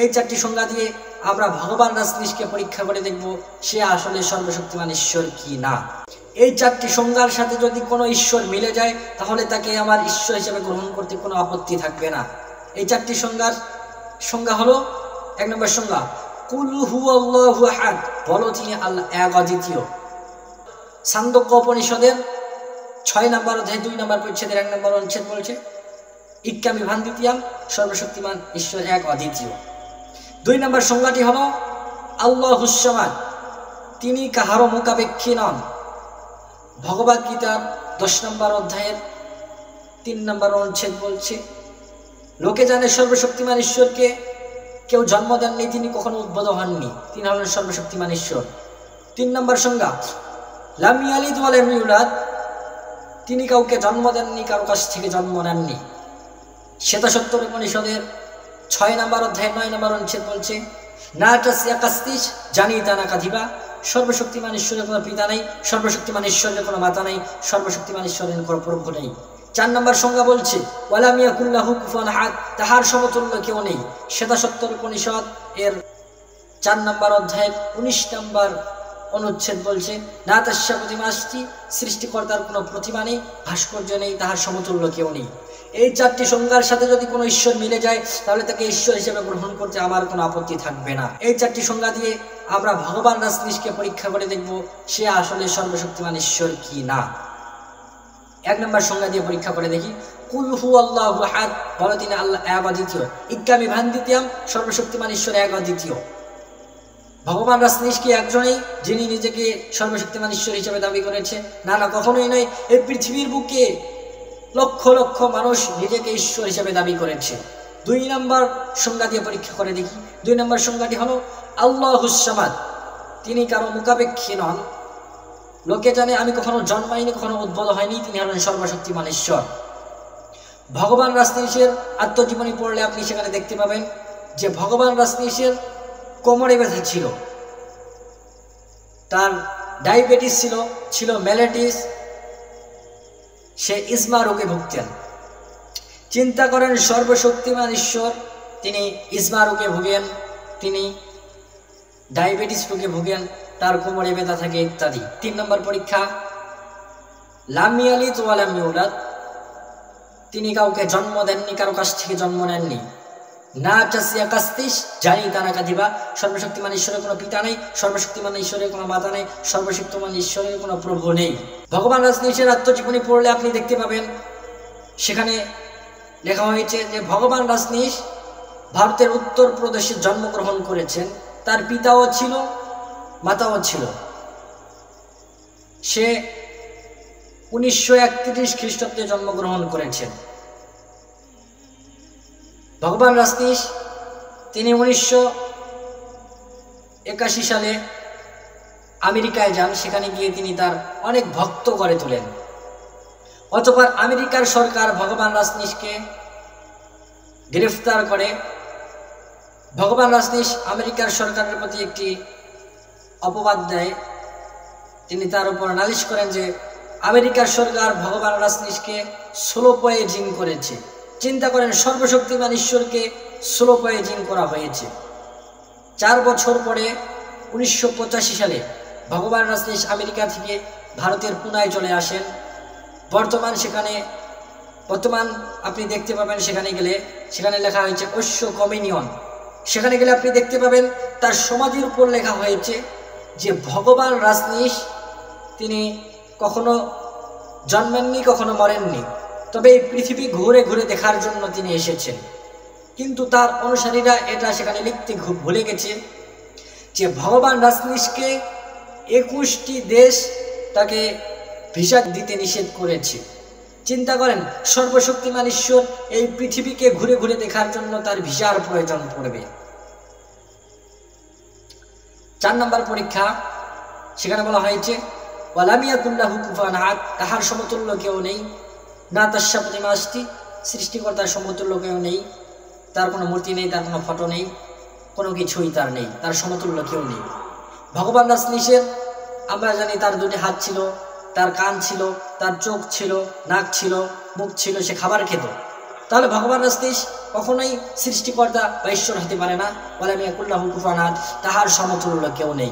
এই চারটি সংজ্ঞা দিয়ে আমরা ভগবান রাজনীশকে পরীক্ষা করে দেখব সে আসলে সর্বশক্তিমান ঈশ্বর কি না। এই চারটি সংজ্ঞার সাথে যদি কোনো ঈশ্বর মিলে যায় তাহলে তাকে আমার ঈশ্বর হিসেবে গ্রহণ করতে কোনো আপত্তি থাকবে না। এই চারটি সংজ্ঞা হলো, 1 নম্বর সংজ্ঞা, কুল হুয়াল্লাহু আহাদ, বলো তিনি আল্লাহ এক অদ্বিতীয়। ছান্দোক্য উপনিষদের 6 নম্বর অধ্যায় 2 নম্বর পরিচ্ছেদের 1 নম্বর অনুচ্ছেদ বলছে ইক্কামি ভান্দিতিয়াম, সর্বশক্তিমান ঈশ্বর এক অদ্বিতীয়। 2 নম্বর সংজ্ঞাটি হলো আল্লাহুস সামাদ, তিনি কাহারও মুখাপেক্ষী নন। ভগবদ গীতার 10 নম্বর অধ্যায়ের 3 নম্বর অনুচ্ছেদ বলছে লোকে জানে সর্বশক্তিমান ঈশ্বরকে কেউ জন্ম দেননি, তিনি কখনো উদ্ভূত হননি, তিনি হলেন সর্বশক্তিমান ঈশ্বর। 3 নম্বর সংজ্ঞা লাম ইয়ালিদ ওয়া লাম ইউলাদ, তিনি কাউকে জন্ম দেননি, কারো কাছ থেকে জন্ম নেননি। শ্বেতাসত্তর উপনিষদের 6 নম্বর অধ্যায় 9 নম্বর অনুচ্ছেদ বলছে না তাসিয়া কাস্তিস জানি তানা কাধিবা, সর্বশক্তিমান ঈশ্বরের কোনো পিতা নেই, সর্বশক্তিমান ঈশ্বরের কোনো মাতা নেই, সর্বশক্তিমান ঈশ্বরের কোনো প্রভু নেই। 4 নম্বর সংজ্ঞা বলছে ওয়ালাম ইয়াকুল লাহু কুফুয়ান আহাদ, তাহার সমতুল্য কেউ নেই। শ্বেতাসত্তর উপনিষদ এর 4 নম্বর অধ্যায়ের 19 নম্বর অনুচ্ছেদ বলছে না তাস্যা প্রতিমা আস্তি, সৃষ্টিকর্তার কোনো প্রতিমা নেই, ভাস্কর্য নেই, তাহার সমতুল্য কেউ নেই। এই চারটি সংজ্ঞার সাথে যদি কোনো ঈশ্বর মিলে যায় তাহলে তাকে ঈশ্বর হিসেবে গ্রহণ করতে আমার কোনো আপত্তি থাকবে না। এই চারটি সংজ্ঞা দিয়ে আমরা ভগবান রাজনীশকে পরীক্ষা করে দেখব সে আসলে সর্বশক্তিমান ঈশ্বর কি না। 1 নম্বর সংজ্ঞা দিয়ে পরীক্ষা করে দেখি, কুল হুয়াল্লাহু আহাদ, বলো তিনি আল্লাহ এক অদ্বিতীয়। ইক্কামি ভান্দিতিয়াম, সর্বশক্তিমান ঈশ্বর এক অদ্বিতীয়। ভগবান রাজনীশ কি একজনেই যিনি নিজেকে সর্বশক্তিমান ঈশ্বর হিসেবে দাবি করেছে? না, কখনোই নয়। এই পৃথিবীর বুকে লক্ষ লক্ষ মানুষ নিজেকে ঈশ্বর হিসেবে দাবি করেছে। 2 নম্বর সংজ্ঞা দিয়ে পরীক্ষা করে দেখি। 2 নম্বর সংজ্ঞাটি হলো আল্লাহুস সামাদ, তিনি কারো মুখাপেক্ষী নন। লোকে জানে আমি কখনো জন্মাইনি, কখনো উদ্ভূত হয়নি, তিনি হলেন সর্বশক্তিমান ঈশ্বর। ভগবান রাজনীশের আত্মজীবনী পড়লে আপনি সেখানে দেখতে পাবেন যে ভগবান রাজনীশের কোমরে ব্যথা ছিল, তার ডায়াবেটিস ছিল ম্যালাইটিস, সে ইসমা রোগে ভুগতেন। চিন্তা করেন সর্বশক্তিমান ঈশ্বর তিনি ইসমা রোগে ভুগেন, তিনি ডায়াবেটিস রোগে ভুগেন, তার কোমরে ব্যথা থাকে ইত্যাদি। 3 নম্বর পরীক্ষা লাম ইয়ালিদ ওয়া লাম ইউলাদ, তিনি কাউকে জন্ম দেননি, কারো কাছ থেকে জন্ম নেননি। না চাসিয়া কাস্তিস জানি তানা কাধিবা, সর্বশক্তিমান ঈশ্বরের কোনো পিতা নেই, সর্বশক্তিমান ঈশ্বরের কোনো মাতা নেই, সর্বশক্তিমান ঈশ্বরের কোনো প্রভু নেই। ভগবান রাজনীশের আত্মজীবনী পড়লে আপনি দেখতে পাবেন সেখানে লেখা হয়েছে যে ভগবান রাজনীশ ভারতের উত্তর প্রদেশে জন্মগ্রহণ করেছেন, তার পিতাও ছিল, মাতাও ছিল। সে 1931 খ্রিস্টাব্দে জন্মগ্রহণ করেছেন। ভগবান রাজনীশ তিনি 1981 সালে আমেরিকায় যান, সেখানে গিয়ে তিনি তার অনেক ভক্ত গড়ে তোলেন। অতঃপর আমেরিকার সরকার ভগবান রাজনীশকে গ্রেফতার করে। ভগবান রাজনীশ আমেরিকার সরকারের প্রতি একটি অপবাদ দেয়, তিনি তার উপর নালিশ করেন যে আমেরিকার সরকার ভগবান রাজনীশকে স্লো পয়েজিং করেছে। চিন্তা করেন সর্বশক্তিমান ঈশ্বরকে স্লো পয়েজিং করা হয়েছে। 4 বছর পরে 1985 সালে ভগবান রাজনীশ আমেরিকা থেকে ভারতের পুনায় চলে আসেন। বর্তমান আপনি দেখতে পাবেন সেখানে লেখা হয়েছে অশ্ব কমিউনিয়ন। সেখানে গেলে আপনি দেখতে পাবেন তার সমাধির উপর লেখা হয়েছে যে ভগবান রাজনীশ তিনি কখনো জন্মেননি, কখনো মরেননি, তবে এই পৃথিবী ঘুরে ঘুরে দেখার জন্য তিনি এসেছেন। কিন্তু তার অনুসারীরা এটা সেখানে লিখতে ভুলে গেছে যে ভগবান রাজনীশকে 21টি দেশ তাকে ভিসা দিতে নিষেধ করেছে। চিন্তা করেন সর্বশক্তিমান ঈশ্বর এই পৃথিবীকে ঘুরে ঘুরে দেখার জন্য তার ভিসার প্রয়োজন পড়বে। 4 নম্বর পরীক্ষা, সেখানে বলা হয়েছে ওয়ালাম ইয়াকুল লাহু কুফুয়ান আহাদ, তাহার সমতুল্য কেউ নেই। না তাস্যা প্রতিমা আস্তি, সৃষ্টিকর্তার সমতুল্য কেউ নেই, তার কোনো মূর্তি নেই, তার কোনো ফটো নেই, কোনো কিছুই তার নেই, তার সমতুল্য কেউ নেই। ভগবান রাজনীশের আমরা জানি তার 2টি হাত ছিল, তার কান ছিল, তার চোখ ছিল, নাক ছিল, মুখ ছিল, সে খাবার খেত। তাহলে ভগবান নাস্তিস কখনোই সৃষ্টিকর্তা বা ঈশ্বর হতে পারে না। ওয়ালাম ইয়াকুল লাহু কুফুয়ান আহাদ, তাহার সমতুল্য কেউ নেই।